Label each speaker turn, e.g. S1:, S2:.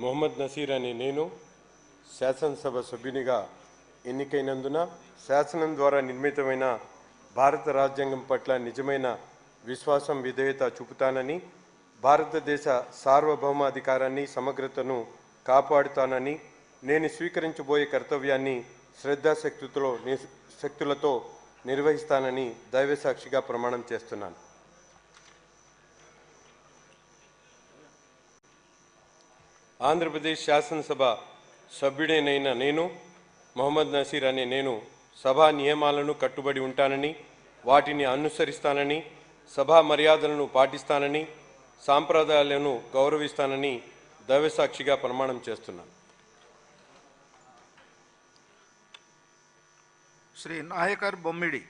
S1: మొహమ్మద్ నసీర్ అనే నేను శాసనసభ సభ్యునిగా ఎన్నికైనందున శాసనం ద్వారా నిర్మితమైన భారత రాజ్యాంగం పట్ల నిజమైన విశ్వాసం విధేయత చూపుతానని, భారతదేశ సార్వభౌమాధికారాన్ని సమగ్రతను కాపాడుతానని, నేను స్వీకరించబోయే కర్తవ్యాన్ని శ్రద్ధాశక్తులతో నిర్వహిస్తానని దైవసాక్షిగా ప్రమాణం చేస్తున్నాను. ఆంధ్రప్రదేశ్ శాసనసభ సభ్యుడైన నేను మొహమ్మద్ నసీర్ అనే నేను సభా నియమాలను కట్టుబడి ఉంటానని, వాటిని అనుసరిస్తానని, సభా మర్యాదలను పాటిస్తానని, సాంప్రదాయాలను గౌరవిస్తానని దైవసాక్షిగా ప్రమాణం చేస్తున్నాను.
S2: శ్రీ నాయకర్ బొమ్మిడి.